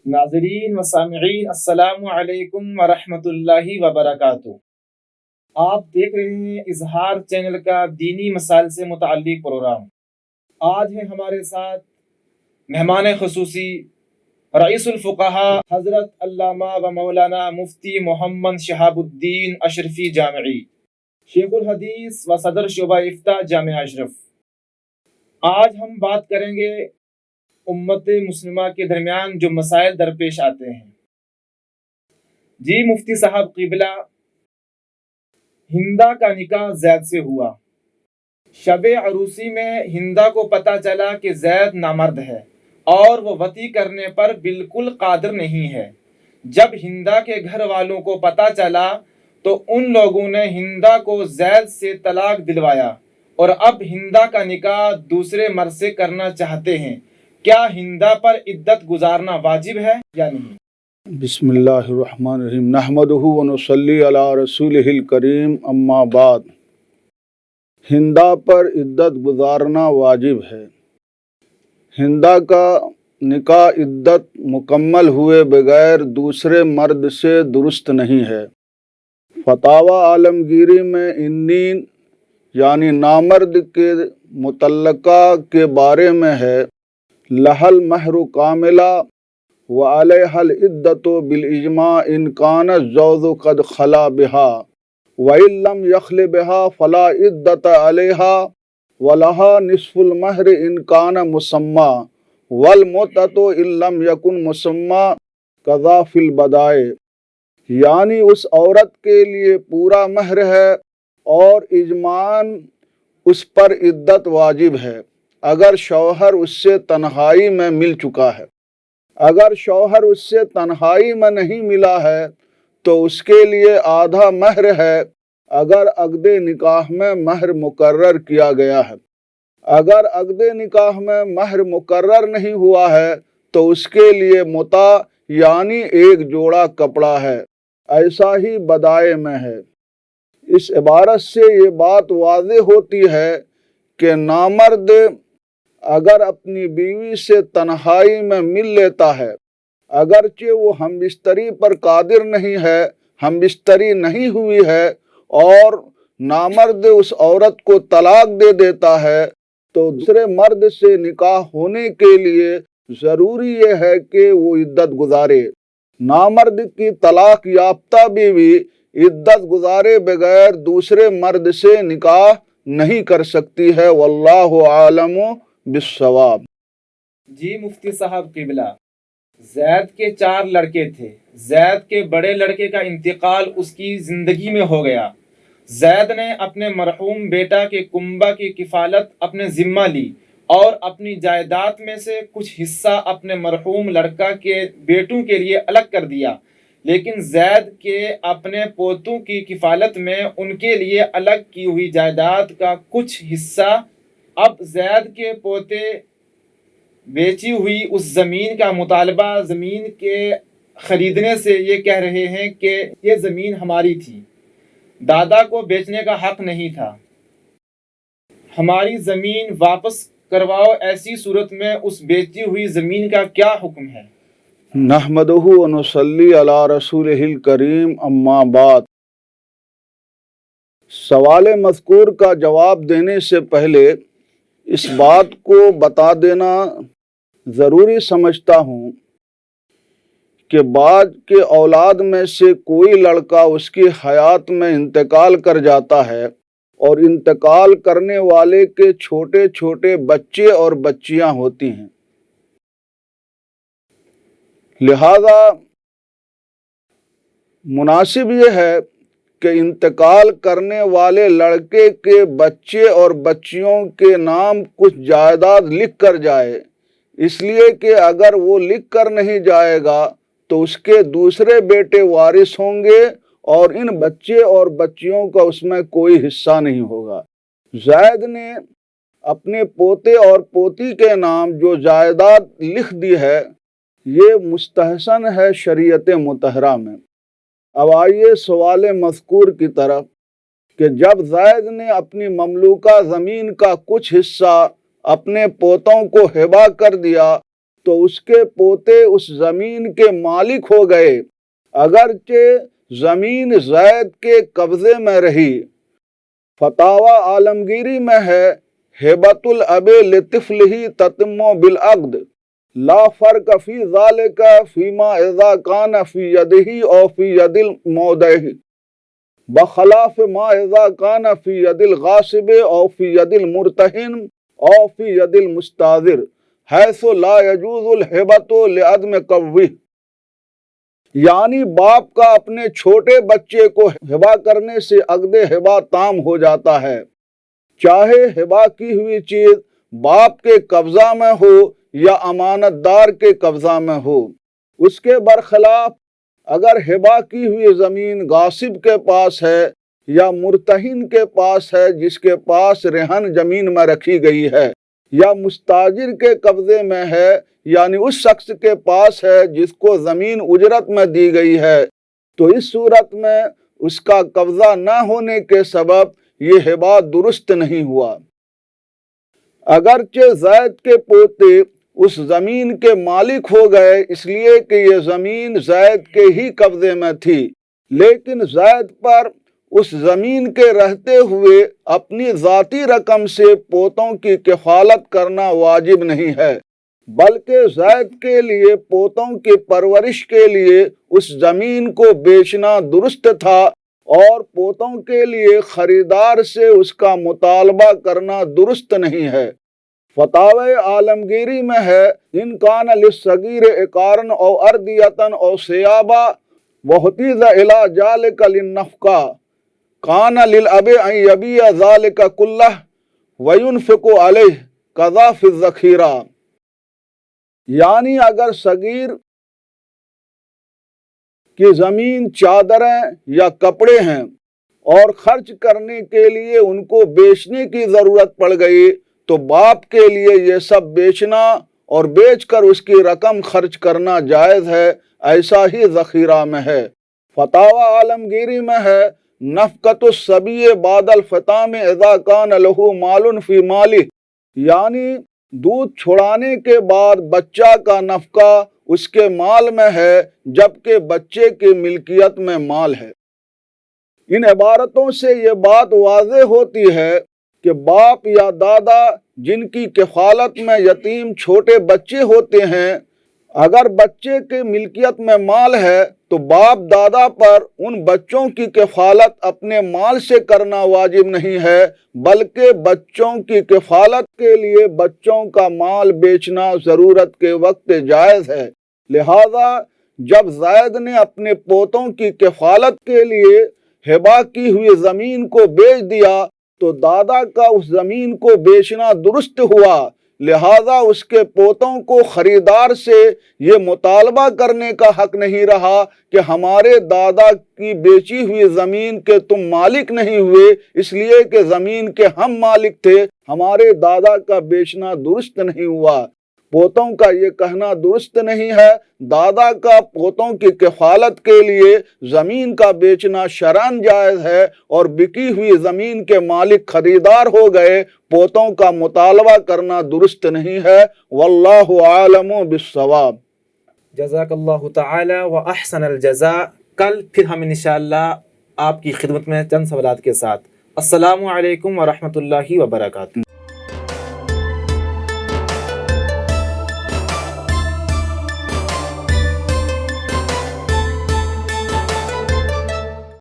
ناظرین و سامعین السلام علیکم ورحمۃ اللہ وبرکاتہ۔ آپ دیکھ رہے ہیں اظہار چینل کا دینی مسائل سے متعلق پروگرام۔ آج ہے ہمارے ساتھ مہمان خصوصی رئیس الفقہاء حضرت علامہ و مولانا مفتی محمد شہاب الدین اشرفی جامعی، شیخ الحدیث و صدر شعبہ افتاء جامعہ اشرف۔ آج ہم بات کریں گے امت مسلمہ کے درمیان جو مسائل درپیش آتے ہیں۔ جی مفتی صاحب قبلہ، ہندا کا نکاح زید سے ہوا۔ شب عروسی میں ہندا کو پتہ چلا کہ زید نامرد ہے اور وہ وطی کرنے پر بالکل قادر نہیں ہے۔ جب ہندا کے گھر والوں کو پتہ چلا تو ان لوگوں نے ہندا کو زید سے طلاق دلوایا اور اب ہندا کا نکاح دوسرے مرد سے کرنا چاہتے ہیں۔ کیا ہندا پر عدت گزارنا واجب ہے یا نہیں؟ بسم اللہ الرحمن الرحیم، نحمدہ ونصلی علی رسولہ الکریم، اما بعد۔ ہندا پر عدت گزارنا واجب ہے۔ ہندا کا نکاح عدت مکمل ہوئے بغیر دوسرے مرد سے درست نہیں ہے۔ فتاوی عالمگیری میں انین یعنی نامرد کے مطلقہ کے بارے میں ہے، لہل مہر کاملہ وعلیہا العدۃ بالاجماع ان کان الزوج قد خلا بها وان لم یخل بها فلا عدۃ علیہا ولها نصف المہر ان کان مسمى والمتعۃ ان لم یکن مسمى قضا فی البدائع، یعنی اس عورت کے لیے پورا مہر ہے اور اجماعاً اس پر عدت واجب ہے اگر شوہر اس سے تنہائی میں مل چکا ہے۔ اگر شوہر اس سے تنہائی میں نہیں ملا ہے تو اس کے لیے آدھا مہر ہے اگر عقد نکاح میں مہر مقرر کیا گیا ہے۔ اگر عقد نکاح میں مہر مقرر نہیں ہوا ہے تو اس کے لیے متاع یعنی ایک جوڑا کپڑا ہے، ایسا ہی بدائع میں ہے۔ اس عبارت سے یہ بات واضح ہوتی ہے کہ نامرد اگر اپنی بیوی سے تنہائی میں مل لیتا ہے، اگرچہ وہ ہم بستری پر قادر نہیں ہے، ہم بستری نہیں ہوئی ہے، اور نامرد اس عورت کو طلاق دے دیتا ہے، تو دوسرے مرد سے نکاح ہونے کے لیے ضروری یہ ہے کہ وہ عدت گزارے۔ نامرد کی طلاق یافتہ بیوی عدت گزارے بغیر دوسرے مرد سے نکاح نہیں کر سکتی ہے، واللہ عالم بالصواب۔ جی مفتی صاحب قبلہ، زید کے 4 لڑکے تھے۔ زید کے بڑے لڑکے کا انتقال اس کی زندگی میں ہو گیا۔ زید نے اپنے مرحوم بیٹا کے کنبہ کی کفالت اپنے ذمہ لی اور اپنی جائیداد میں سے کچھ حصہ اپنے مرحوم لڑکا کے بیٹوں کے لیے الگ کر دیا، لیکن زید کے اپنے پوتوں کی کفالت میں ان کے لیے الگ کی ہوئی جائیداد کا کچھ حصہ اب زید کے پوتے بیچی ہوئی اس زمین کا مطالبہ زمین کے خریدنے سے یہ کہہ رہے ہیں کہ یہ زمین ہماری تھی، دادا کو بیچنے کا حق نہیں تھا، ہماری زمین واپس کرواؤ۔ ایسی صورت میں اس بیچی ہوئی زمین کا کیا حکم ہے؟ نحمدہ ونصلی علی رسولہ الکریم، اما بعد۔ سوال مذکور کا جواب دینے سے پہلے اس بات کو بتا دینا ضروری سمجھتا ہوں کہ بعض کے اولاد میں سے کوئی لڑکا اس کی حیات میں انتقال کر جاتا ہے اور انتقال کرنے والے کے چھوٹے چھوٹے بچے اور بچیاں ہوتی ہیں، لہذا مناسب یہ ہے کہ انتقال کرنے والے لڑکے کے بچے اور بچیوں کے نام کچھ جائیداد لکھ کر جائے، اس لیے کہ اگر وہ لکھ کر نہیں جائے گا تو اس کے دوسرے بیٹے وارث ہوں گے اور ان بچے اور بچیوں کا اس میں کوئی حصہ نہیں ہوگا۔ زید نے اپنے پوتے اور پوتی کے نام جو جائیداد لکھ دی ہے، یہ مستحسن ہے شریعت مطہرہ میں۔ اب آئیے سوال مذکور کی طرف کہ جب زید نے اپنی مملوکہ زمین کا کچھ حصہ اپنے پوتوں کو ہبہ کر دیا تو اس کے پوتے اس زمین کے مالک ہو گئے، اگرچہ زمین زید کے قبضے میں رہی۔ فتاوی عالمگیری میں ہے ہبۃ الاب لطفلہ تتم بالعقد لا فرق فی ذالک فیما اذا کان فی یدہ او فی ید المودع بخلاف ما اذا کان فی ید الغاصب او فی ید المرتہن او فی ید المستاذر حیث لا یجوز الہبۃ لعدم قوہ، یعنی باپ کا اپنے چھوٹے بچے کو ہبہ کرنے سے عقد ہبہ تام ہو جاتا ہے، چاہے ہبہ کی ہوئی چیز باپ کے قبضہ میں ہو یا امانت دار کے قبضہ میں ہو۔ اس کے برخلاف اگر ہبہ کی ہوئی زمین غاصب کے پاس ہے یا مرتہن کے پاس ہے جس کے پاس رہن زمین میں رکھی گئی ہے، یا مستاجر کے قبضے میں ہے یعنی اس شخص کے پاس ہے جس کو زمین اجرت میں دی گئی ہے، تو اس صورت میں اس کا قبضہ نہ ہونے کے سبب یہ ہبہ درست نہیں ہوا۔ اگرچہ زید کے پوتے اس زمین کے مالک ہو گئے اس لیے کہ یہ زمین زید کے ہی قبضے میں تھی، لیکن زید پر اس زمین کے رہتے ہوئے اپنی ذاتی رقم سے پوتوں کی کفالت کرنا واجب نہیں ہے، بلکہ زید کے لیے پوتوں کی پرورش کے لیے اس زمین کو بیچنا درست تھا اور پوتوں کے لیے خریدار سے اس کا مطالبہ کرنا درست نہیں ہے۔ فتاوی عالمگیری میں ہے ان کان للصغیر عقارا او اردیۃ او ثیابا واحتیج الی ذلک للنفقہ کان للاب ان یبیع ذلک کلہ وینفق علیہ قضا فی الذخیرہ، یعنی اگر صغیر کی زمین چادریں یا کپڑے ہیں اور خرچ کرنے کے لیے ان کو بیچنے کی ضرورت پڑ گئی تو باپ کے لیے یہ سب بیچنا اور بیچ کر اس کی رقم خرچ کرنا جائز ہے، ایسا ہی ذخیرہ میں ہے۔ فتاوی عالمگیری میں ہے نفقۃ الصبی بعد الفطام اذا کان لہ مال فی مالہ، یعنی دودھ چھڑانے کے بعد بچہ کا نفقہ اس کے مال میں ہے جبکہ بچے کی ملکیت میں مال ہے۔ ان عبارتوں سے یہ بات واضح ہوتی ہے کہ باپ یا دادا جن کی کفالت میں یتیم چھوٹے بچے ہوتے ہیں، اگر بچے کی ملکیت میں مال ہے تو باپ دادا پر ان بچوں کی کفالت اپنے مال سے کرنا واجب نہیں ہے، بلکہ بچوں کی کفالت کے لیے بچوں کا مال بیچنا ضرورت کے وقت جائز ہے۔ لہذا جب زید نے اپنے پوتوں کی کفالت کے لیے ہبہ کی ہوئی زمین کو بیچ دیا تو دادا کا اس زمین کو بیچنا درست ہوا، لہذا اس کے پوتوں کو خریدار سے یہ مطالبہ کرنے کا حق نہیں رہا کہ ہمارے دادا کی بیچی ہوئی زمین کے تم مالک نہیں ہوئے اس لیے کہ زمین کے ہم مالک تھے، ہمارے دادا کا بیچنا درست نہیں ہوا۔ پوتوں کا یہ کہنا درست نہیں ہے، دادا کا پوتوں کی کفالت کے لیے زمین کا بیچنا شرعاً جائز ہے اور بکی ہوئی زمین کے مالک خریدار ہو گئے، پوتوں کا مطالبہ کرنا درست نہیں ہے۔ واللہ عالم بالصواب۔ جزاک اللہ تعالی و احسن الجزاء۔ کل پھر ہم انشاءاللہ آپ کی خدمت میں چند سوالات کے ساتھ۔ السلام علیکم ورحمۃ اللہ وبرکاتہ۔